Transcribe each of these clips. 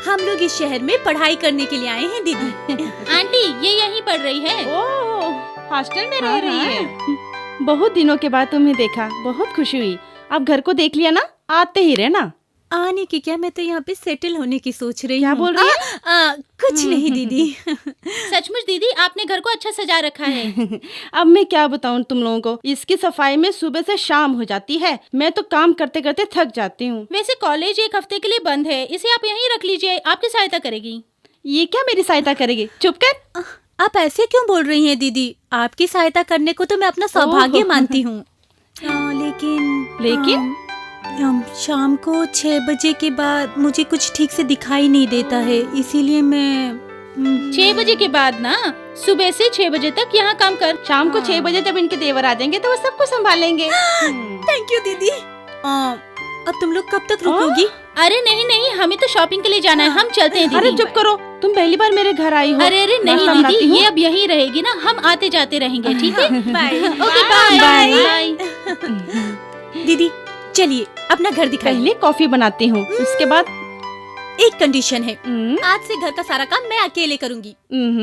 हम लोग इस शहर में पढ़ाई करने के लिए आए हैं दीदी। आंटी ये यहीं पढ़ रही है। ओह, हॉस्टल में रह रही है। बहुत दिनों के बाद तुम्हें देखा, बहुत खुशी हुई। अब घर को देख लिया ना, आते ही रहना। आने की क्या, मैं तो यहाँ पे सेटल होने की सोच रही क्या हूँ। बोल रही है? कुछ नहीं दीदी। सचमुच दीदी आपने घर को अच्छा सजा रखा है। अब मैं क्या बताऊं तुम लोगों को, इसकी सफाई में सुबह से शाम हो जाती है। मैं तो काम करते करते थक जाती हूँ। वैसे कॉलेज एक हफ्ते के लिए बंद है, इसे आप यहीं रख लीजिए, आपकी सहायता करेगी। ये क्या मेरी सहायता करेगी? चुप कर। आप ऐसे क्यों बोल रही हैं दीदी? आपकी सहायता करने को तो मैं अपना सौभाग्य मानती हूँ। लेकिन शाम को 6 बजे के बाद मुझे कुछ ठीक से दिखाई नहीं देता है, इसीलिए मैं 6 बजे के बाद ना, सुबह से 6 बजे तक यहाँ काम कर। शाम को 6 बजे जब इनके देवर आ जाएंगे तो वो सबको संभालेंगे। थैंक यू दीदी। अब तुम लोग कब तक रुकोगी? अरे नहीं नहीं, हमें तो शॉपिंग के लिए जाना है, हम चलते हैं दीदी। अरे चुप करो, तुम पहली बार मेरे घर आई हो। अरे अरे मैं नहीं संभालती दीदी, हूँ। ये अब यहीं रहेगी ना, हम आते जाते रहेंगे, ठीक है? Bye. Okay bye bye. Bye. दीदी चलिए अपना घर दिखाइए। पहले कॉफी बनाती हूँ, उसके बाद एक कंडीशन है, आज से घर का सारा काम मैं अकेले करूंगी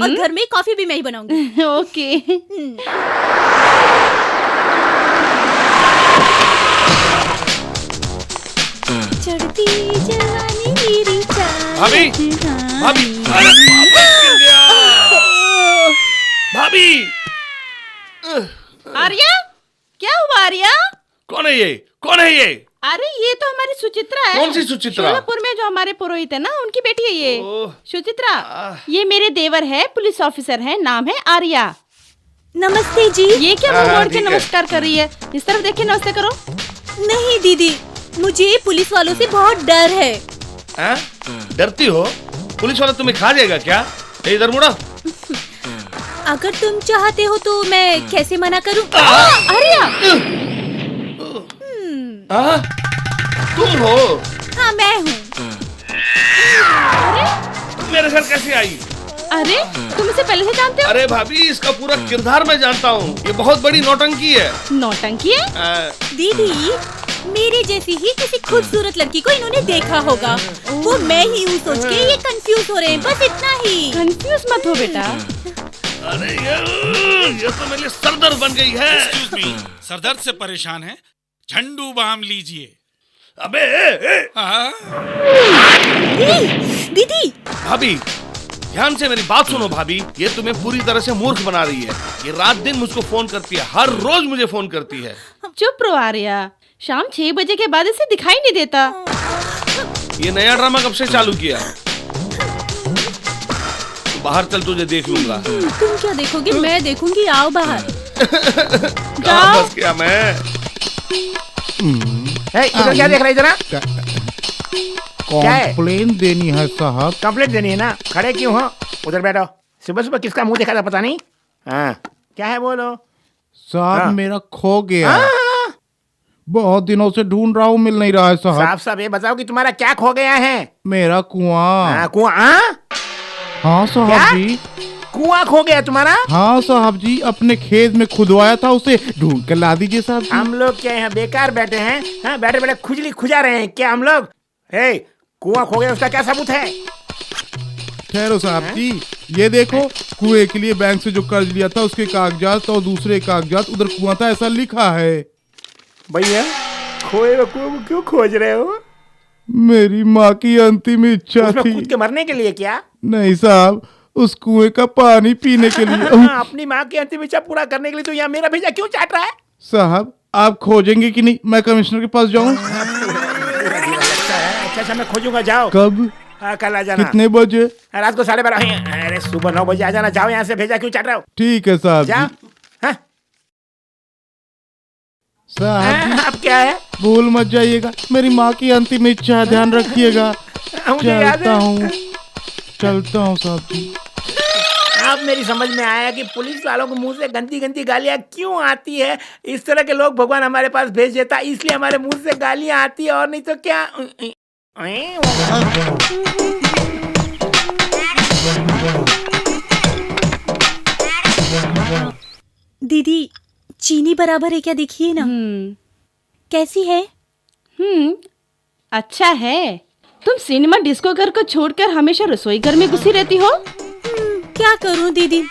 और घर में कॉफी भी मैं ही बनाऊंगी। ओके। चढ़ती जवानी मेरी चाँद। भाभी, भाभी, अरे गिर गया। भाभी, आर्या, क्या हुआ आर्या? कौन है ये? कौन है ये? अरे ये तो हमारी सुचित्रा है। कौन सी सुचित्रा? शोलापुर में जो हमारे पुरोहित है ना, उनकी बेटी है ये। ओह। सुचित्रा, ये मेरे देवर है, पुलिस ऑफिसर है, नाम है आर्या। नमस्ते जी। ये क्या मुंह मोड़ के ठीक है। नमस्कार कर रही है? इस तरफ देखिए, नमस्ते करो। नहीं दीदी, मुझे पुलिस वालों से बहुत डर है। हाँ? डरती हो? पुलिस वाला तुम्हें खा जाएगा क्या? ये इधर मुड़ो। अगर तुम चाहते हो तो मैं कैसे मना करूं? आर्या, हाँ? तुम हो? हाँ मैं हूँ। तुम मेरे घर कैसे आई? अरे तुम इसे पहले से जानते हो? अरे भाभी, इसका पूरा किरदार मैं जानता हूँ। ये बहुत बड़ी नौटंकी है। नौटंकी है? दीदी, मेरे जैसी ही किसी खूबसूरत लड़की को इन्होंने देखा होगा। वो मैं ही हूँ सोच के ये कंफ्यूज हो रहे हैं, बस इतना ही। कंफ्यूज मत हो बेटा। अरे ये तो मेरे लिए सरदर्द बन गई है। एक्सक्यूज मी, सरदर्द से परेशान है? झंडू बाम लीजिए। अबे हाँ? दीदी, भाभी, ध्यान से मेरी बात सुनो भाभी। ये तुम्हें पूरी तरह से मूर्ख बना रही है। ये रात दिन मुझको फोन करती है, हर रोज मुझे फोन करती है। चुप रहो आर्या, शाम 6 बजे के बाद इसे दिखाई नहीं देता। ये नया ड्रामा कब से चालू किया? तू बाहर चल, तुझे देख लूंगा। तुम क्या देखोगे? मैं देखूंगी, आओ बाहर। कहाँ फंस गया मैं? इधर क्या देख रहे जरा? क्या है? कंप्लेन देनी है साहब। कंप्लेंट देनी है ना? खड़े क्यों हो? उधर बैठो। सुबह सुबह किसका मुंह देखा था पता नहीं? हाँ, क्या है बोलो। साहब हाँ। मेरा खो गया। हाँ। बहुत दिनों से ढूंढ रहा हूँ, मिल नहीं रहा है साहब। साफ साफ ये बताओ कि तुम्हारा क्या खो गया है? मेरा कुआं। हाँ, कुआं? हाँ? हाँ क्या? साहब जी। कुआं खो गया तुम्हारा? हाँ साहब जी, अपने खेत में खुदवाया था, उसे ढूंढ कर ला दीजिए साहब जी। हम लोग क्या यहाँ बेकार बैठे हैं? हाँ, बैठे बैठे खुजली खुजा रहे हैं क्या हम लोग? हे, कुआं खो गया, उसका क्या सबूत है? ठहरो साहब जी, ये देखो, कुएं के लिए बैंक से जो कर्ज लिया था उसके कागजात और दूसरे कागजात, उधर कुआं था ऐसा लिखा है। भैया, खोए हुए कुएं को क्यों खोज रहे हो? मेरी माँ की अंतिम इच्छा उसमें थी। कूद के मरने के लिए क्या? नहीं साहब, उस कुएं का पानी पीने के लिए। हाँ, अपनी माँ की अंतिम इच्छा पूरा करने के लिए तो यहाँ मेरा भेजा क्यों चाट रहा है? साहब आप खोजेंगे कि नहीं? मैं कमिश्नर के पास जाऊं? अच्छा, मैं खोजूंगा, जाओ। कब? हाँ, कल आ जाना। कितने बजे? रात को 12:30। अरे सुबह 9 बजे आ जाना। जाओ यहाँ से, भेजा क्यों चाट रहे हो? ठीक है साहब जाओ। जी। हाँ? साहब जी, अब क्या है? भूल मत जाइएगा, मेरी माँ की अंतिम इच्छा है, ध्यान रखिएगा। मुझे याद चलता है। हूँ, चलता हूँ साहब जी। अब मेरी समझ में आया कि पुलिस वालों के मुंह से गंदी गंदी गालियां क्यों आती है। इस तरह के लोग भगवान हमारे पास भेज देता, इसलिए हमारे मुंह से गालियां आती है, और नहीं तो क्या। दीदी, चीनी बराबर है क्या? देखिए ना। कैसी है? अच्छा है। तुम सिनेमा डिस्को घर को छोड़कर हमेशा रसोई घर में घुसी रहती हो। क्या करूं दीदी,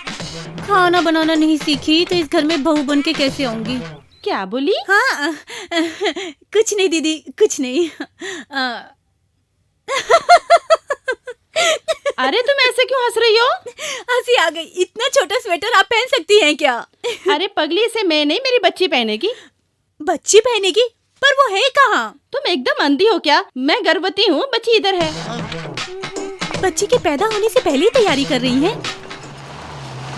खाना बनाना नहीं सीखी तो इस घर में बहू बन के कैसे आऊंगी। क्या बोली? हाँ कुछ नहीं दीदी, कुछ नहीं। अरे तुम ऐसे क्यों हंस रही हो? हंसी आ गई। इतना छोटा स्वेटर आप पहन सकती हैं क्या? अरे पगली, इसे मैं नहीं, मेरी बच्ची पहनेगी। बच्ची पहनेगी? पर वो है कहाँ? तुम एकदम अंधी हो क्या? मैं गर्भवती हूँ, बच्ची इधर है। बच्ची के पैदा होने से पहले ही तैयारी कर रही हैं?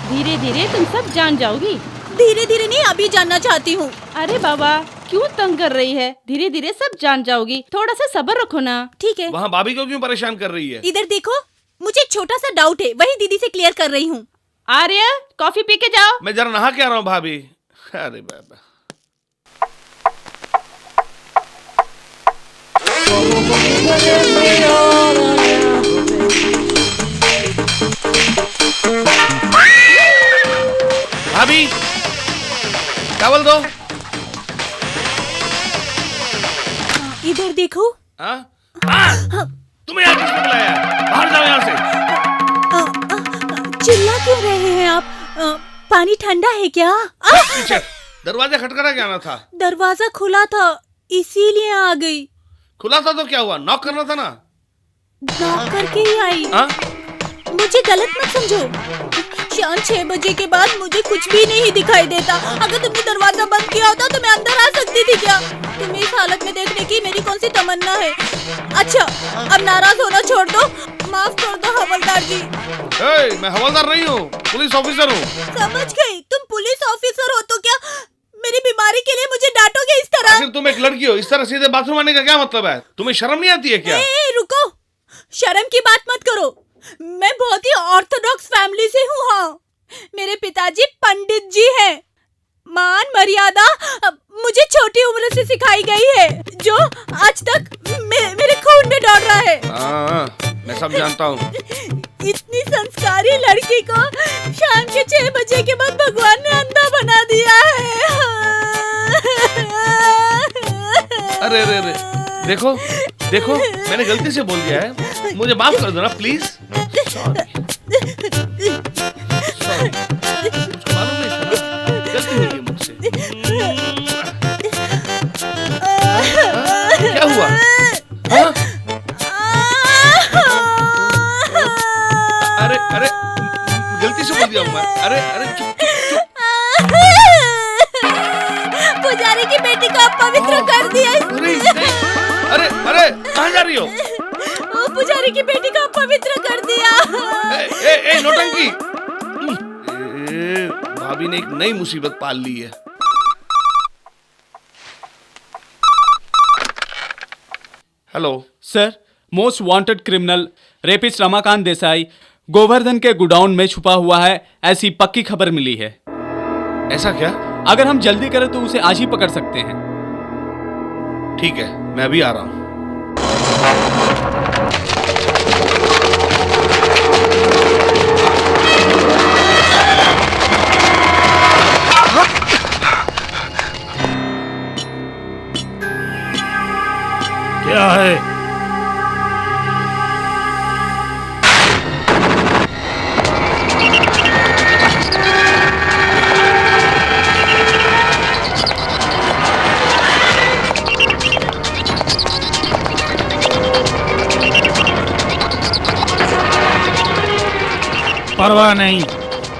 धीरे धीरे तुम सब जान जाओगी। धीरे धीरे नहीं, अभी जानना चाहती हूँ। अरे बाबा, क्यों तंग कर रही है? धीरे धीरे सब जान जाओगी, थोड़ा सा सब्र रखो ना। ठीक है। वहाँ भाभी को क्यों परेशान कर रही है? इधर देखो, मुझे एक छोटा सा डाउट है, वही दीदी से क्लियर कर रही हूँ। आर्य, कॉफी पी के जाओ। मैं जरा नहा के आ रहा हूँ भाभी। अरे बाबा, भाभी चावल दो। इधर देखो। हाँ? तुम्हें यहाँ किसने बुलाया? बाहर जाओ यहाँ से। चिल्ला क्यों रहे हैं आप? पानी ठंडा है क्या? पीछे दरवाजा खटखटा के आना था। दरवाजा खुला था, इसीलिए आ गई। खुला था तो क्या हुआ? नॉक करना था ना। नॉक करके ही आई। हाँ? मुझे गलत मत समझो। शाम 6 बजे के बाद मुझे कुछ भी नहीं दिखाई देता। अगर तुमने दरवाजा बंद किया होता तो मैं अंदर आ सकती थी क्या? तुम्हें इस हालत में देखने की मेरी कौन सी तमन्ना है? अच्छा, अब नाराज होना छोड़ दो, माफ कर दो हवलदार जी। मैं हवलदार नहीं हूँ, पुलिस ऑफिसर हूँ। समझ गई, तुम पुलिस ऑफिसर हो तो क्या मेरी बीमारी के लिए मुझे डांटोगे इस तरह? आखिर तुम एक लड़की हो, इस तरह सीधे बाथरूम आने का क्या मतलब है? तुम्हें शर्म नहीं आती है क्या? रुको, शर्म की बात मत करो। मैं बहुत ही ऑर्थोडॉक्स फैमिली से हूँ। हाँ, मेरे पिताजी पंडित जी हैं। मान मर्यादा मुझे छोटी उम्र से सिखाई गई है, जो आज तक मेरे खून में दौड़ रहा है। मैं सब जानता हूँ। इतनी संस्कारी लड़की को शाम के 6 बजे के बाद भगवान ने अंधा बना दिया है। अरे अरे अरे, देखो देखो, मैंने गलती से बोल दिया है, मुझे माफ कर दो ना प्लीज। मालूम नहीं था, गलती हुई है मुझसे। क्या हुआ? हाँ? अरे अरे, गलती से बोल दिया मैं। अरे अरे, चुप चुप चुप। पुजारी की बेटी को अपवित्र कर दिया। अरे अरे, कहाँ जा रही हो? पुजारी की बेटी को अपवित्र कर दिया। ए नौटंकी! भाभी ने एक नई मुसीबत पाल ली है। Hello sir, most wanted criminal rapist Ramakant Desai Govardhan के गोडाउन में छुपा हुआ है, ऐसी पक्की खबर मिली है। ऐसा क्या? अगर हम जल्दी करें तो उसे आज ही पकड़ सकते हैं। ठीक है, मैं अभी आ रहा हूं। क्या है? परवाह नहीं,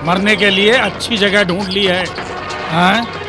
मरने के लिए अच्छी जगह ढूंढ ली है। हाँ?